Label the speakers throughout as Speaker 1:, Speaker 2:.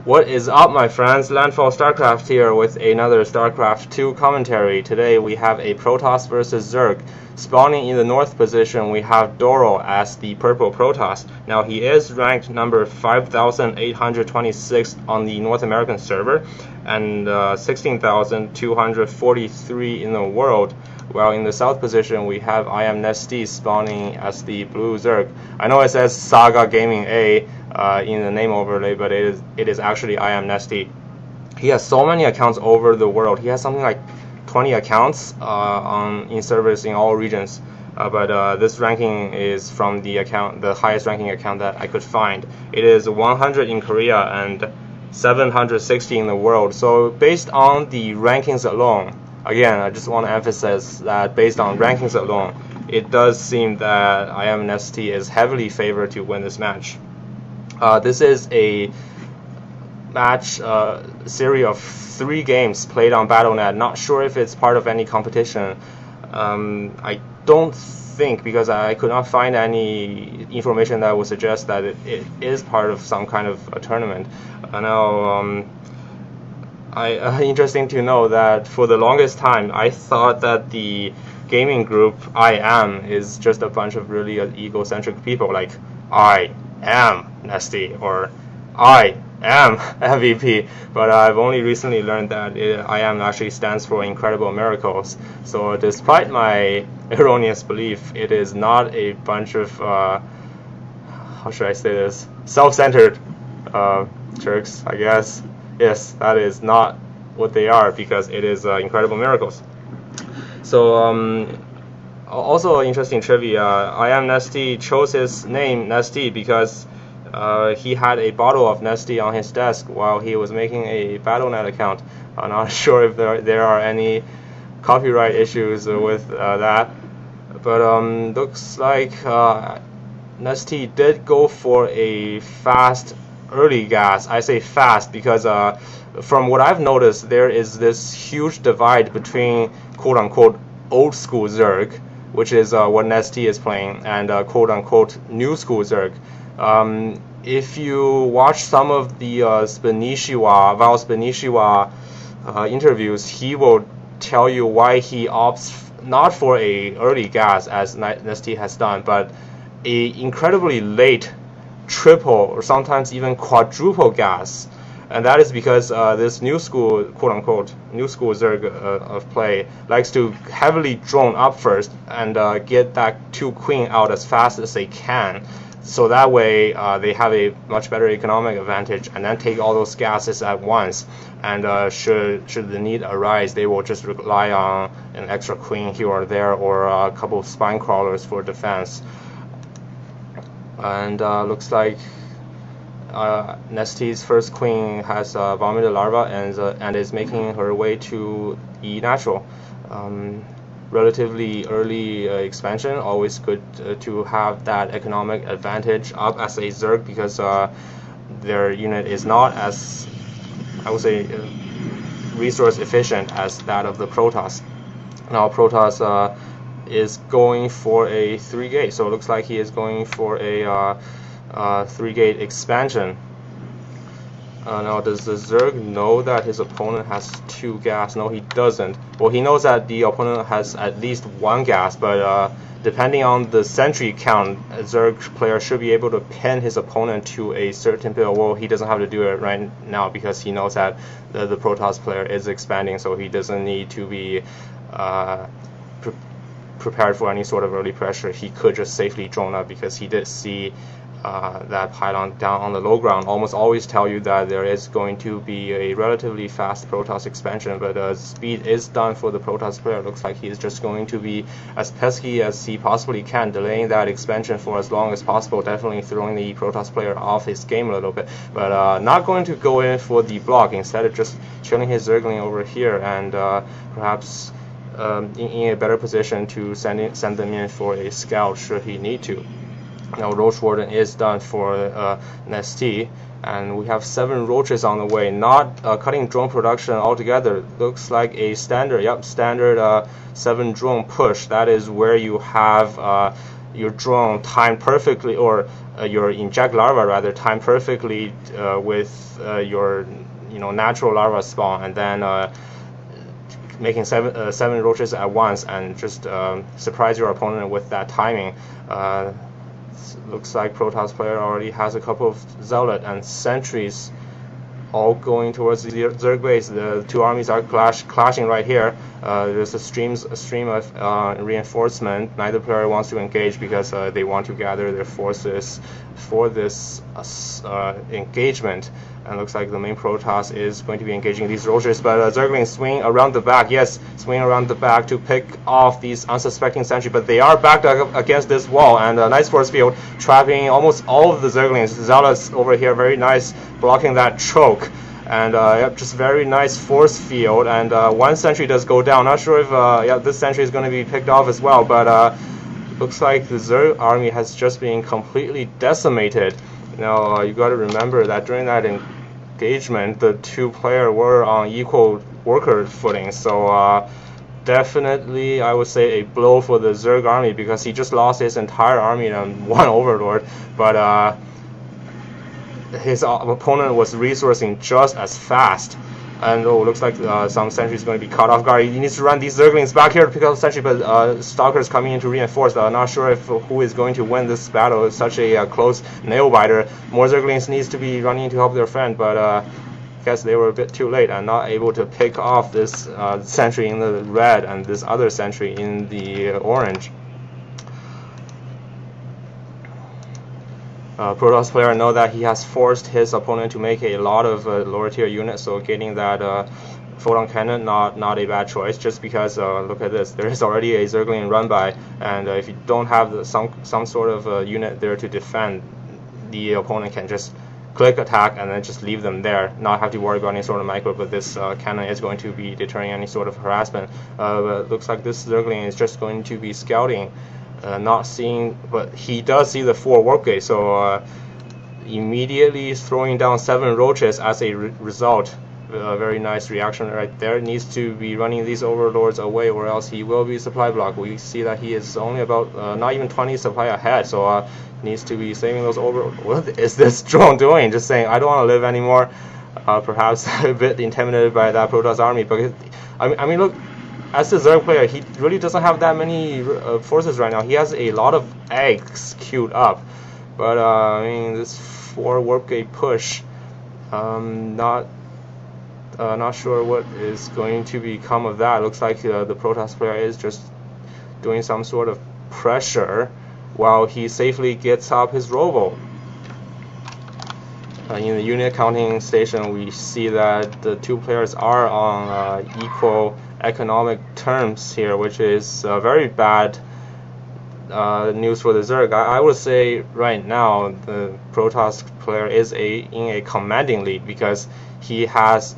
Speaker 1: What is up, my friends? LandfallStarcraft here with another Starcraft II commentary. Today we have a Protoss versus Zerg. Spawning in the north position, we have Doro as the purple Protoss. Now he is ranked number 5,826 on the North American server and 16,243 in the world. While in the south position, we have IMNesTea spawning as the blue Zerg. I know it says Saga Gaming A in the name overlay, but it is actually IMNesTea. He has so many accounts over the world. He has something like 20 accounts in servers in all regions. But this ranking is from the highest ranking account that I could find. It is 100 in Korea and 760 in the world. So based on the rankings alone, again, I just want to emphasize that based on rankings alone, it does seem that IMNesTea is heavily favored to win this match. This is a match series of 3 games played on Battle.net. Not sure if it's part of any competition. I don't think, because I could not find any information that would suggest that it is part of some kind of a tournament. Interesting to know that for the longest time, I thought that the gaming group IM is just a bunch of really egocentric people, like I am Nestea or I am MVP. But I've only recently learned that IM actually stands for Incredible Miracles. So despite my erroneous belief, it is not a bunch of how should I say this, self-centered jerks, I guess. Yes, that is not what they are, because it is Incredible Miracles. So also interesting trivia, IMNesTea chose his name Nestea because he had a bottle of Nestea on his desk while he was making a Battle.net account. I'm not sure if there are any copyright issues with that, but looks like Nestea did go for a fast early gas. I say fast because from what I've noticed, there is this huge divide between quote-unquote old school Zerg, which is what Nestea is playing, and quote-unquote new school Zerg. If you watch some of the Val Spanishiwa interviews, he will tell you why he opts not for a early gas as Nestea has done, but a incredibly late triple or sometimes even quadruple gas. And that is because this new school, quote-unquote, new school Zerg of play likes to heavily drone up first and get that 2 queen out as fast as they can. So that way they have a much better economic advantage, and then take all those gases at once. And should the need arise, they will just rely on an extra queen here or there, or a couple of spine crawlers for defense. And looks like Nestea's first queen has vomited larva and is making her way to E natural. Relatively early expansion, always good to have that economic advantage up as a Zerg, because their unit is not as, I would say, resource efficient as that of the Protoss. Now Protoss is going for a 3-gate, so it looks like he is going for a 3-gate expansion. Now, does the Zerg know that his opponent has 2 gas? No, he doesn't. Well, he knows that the opponent has at least 1 gas, but depending on the sentry count, a Zerg player should be able to pin his opponent to a certain build. Well, he doesn't have to do it right now because he knows that the Protoss player is expanding, so he doesn't need to be prepared for any sort of early pressure. He could just safely drone up, because he did see that pylon down on the low ground almost always tell you that there is going to be a relatively fast Protoss expansion, but speed is done for the Protoss player. Looks like he is just going to be as pesky as he possibly can, delaying that expansion for as long as possible, definitely throwing the Protoss player off his game a little bit, but not going to go in for the block, instead of just chilling his Zergling over here and perhaps in a better position to send them in for a scout should he need to. Now Roach Warden is done for Nestea, and we have 7 roaches on the way, not cutting drone production altogether. Looks like a standard 7 drone push. That is where you have your drone timed perfectly, or your inject larva rather timed perfectly with your natural larva spawn, and then making seven roaches at once, and just surprise your opponent with that timing. Looks like Protoss player already has a couple of zealot and sentries all going towards the Zerg base. The two armies are clashing right here. There's a stream of reinforcement. Neither player wants to engage because they want to gather their forces for this engagement. And looks like the main Protoss is going to be engaging these roaches, but Zerglings swing around the back. Yes, swing around the back to pick off these unsuspecting sentry, but they are backed up against this wall, and a nice force field trapping almost all of the Zerglings. Zealots over here, very nice, blocking that choke. And yep, just very nice force field, and one sentry does go down. Not sure if this sentry is going to be picked off as well, but looks like the Zerg army has just been completely decimated. Now you got to remember that during that engagement, the two players were on equal worker footing. So definitely, I would say a blow for the Zerg army, because he just lost his entire army and one overlord. But his opponent was resourcing just as fast. And looks like some sentry is going to be caught off guard. He needs to run these Zerglings back here to pick up the sentry, but Stalker's coming in to reinforce. Not sure if who is going to win this battle. It's such a close nail biter. More Zerglings needs to be running to help their friend, but I guess they were a bit too late and not able to pick off this sentry in the red and this other sentry in the orange. Protoss player know that he has forced his opponent to make a lot of lower tier units, so getting that photon cannon not a bad choice, just because look at this, there is already a Zergling run by, and if you don't have some sort of unit there to defend, the opponent can just click attack and then just leave them there, not have to worry about any sort of micro, but this cannon is going to be deterring any sort of harassment. But looks like this Zergling is just going to be scouting. Not seeing, but he does see the 4 warp gate, so immediately throwing down 7 roaches as a result. Very nice reaction right there. Needs to be running these overlords away, or else he will be supply block. We see that he is only about not even 20 supply ahead, so needs to be saving those overlords. What is this drone doing? Just saying, I don't want to live anymore. Perhaps a bit intimidated by that Protoss army, but I mean, look. As a Zerg player, he really doesn't have that many forces right now. He has a lot of eggs queued up, but I mean, this 4 warp gate push, not sure what is going to become of that. Looks like the Protoss player is just doing some sort of pressure while he safely gets up his robo. In the unit counting station, we see that the two players are on equal economic terms here, which is very bad news for the Zerg. I would say right now the Protoss player is in a commanding lead, because he has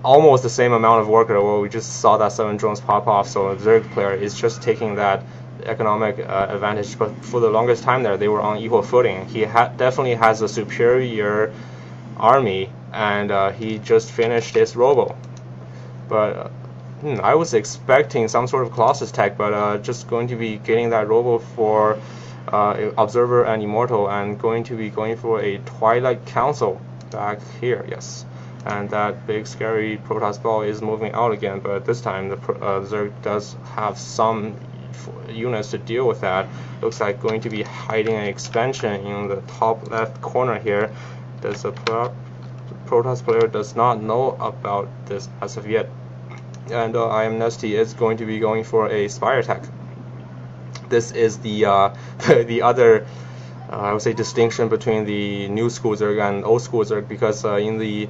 Speaker 1: almost the same amount of worker. Well, we just saw that 7 drones pop off, so the Zerg player is just taking that economic advantage, but for the longest time there they were on equal footing. He definitely has a superior army, and he just finished his robo. But I was expecting some sort of Colossus tech, but just going to be getting that robo for Observer and Immortal, and going to be going for a Twilight Council back here. Yes, and that big scary Protoss ball is moving out again, but this time the Zerg does have some units to deal with that. Looks like going to be hiding an expansion in the top left corner here. There's a Protoss player does not know about this as of yet, and IMNesTea is going to be going for a Spire attack. This is the the other I would say distinction between the new school Zerg and old school Zerg, because in the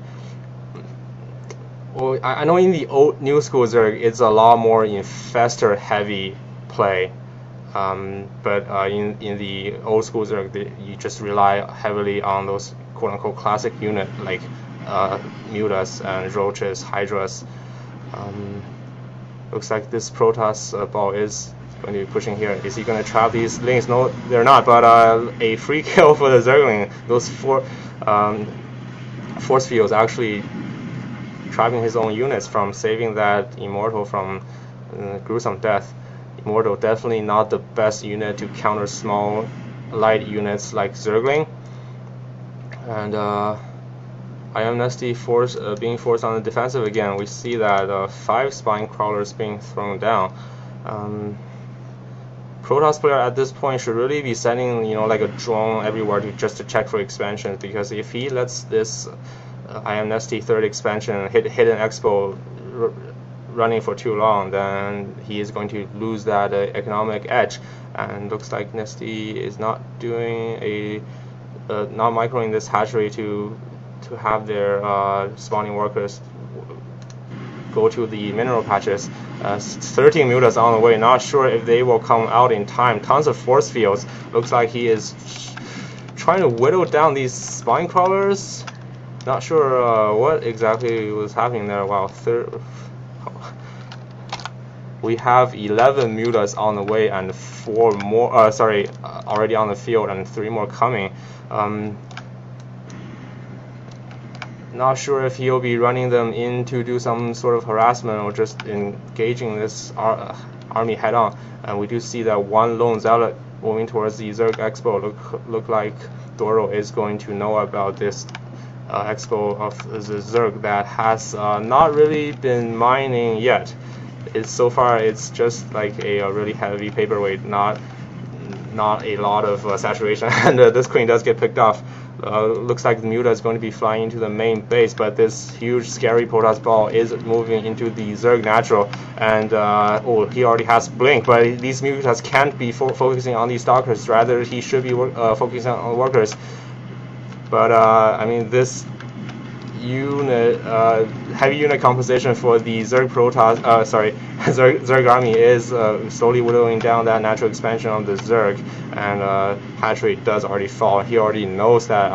Speaker 1: I know in the new school Zerg it's a lot more infestor heavy play, but in the old school Zerg you just rely heavily on those quote-unquote classic unit like Mutas and Roaches, Hydras. Looks like this Protoss ball is going to be pushing here. Is he going to trap these links? No, they're not, but a free kill for the Zergling. Those 4 force fields actually trapping his own units from saving that Immortal from gruesome death. Immortal, definitely not the best unit to counter small light units like Zergling. And IMNesTea being forced on the defensive again. We see that 5 spine crawlers being thrown down. Protoss player at this point should really be sending, like a drone everywhere just to check for expansions, because if he lets this IMNesTea third expansion hit an expo running for too long, then he is going to lose that economic edge. And looks like Nestea is not doing not microing this hatchery to have their spawning workers go to the mineral patches. 13 mutas on the way, not sure if they will come out in time. Tons of force fields. Looks like he is trying to whittle down these spine crawlers. Not sure what exactly was happening there. Wow, we have 11 mutas on the way and 4 more, already on the field, and 3 more coming. Not sure if he'll be running them in to do some sort of harassment or just engaging this army head on. And we do see that one lone zealot moving towards the Zerg Expo. Look like Doro is going to know about this Expo of the Zerg that has not really been mining yet. So far it's just like a really heavy paperweight, not a lot of saturation. And this queen does get picked off. Looks like the Muta is going to be flying into the main base, but this huge scary Protoss ball is moving into the Zerg natural, and he already has blink, but these Mutas can't be focusing on these stalkers, rather he should be focusing on workers. But I mean, this unit, heavy unit composition for the Zerg Protoss, Zerg army is slowly whittling down that natural expansion of the Zerg, and hatchery does already fall. He already knows that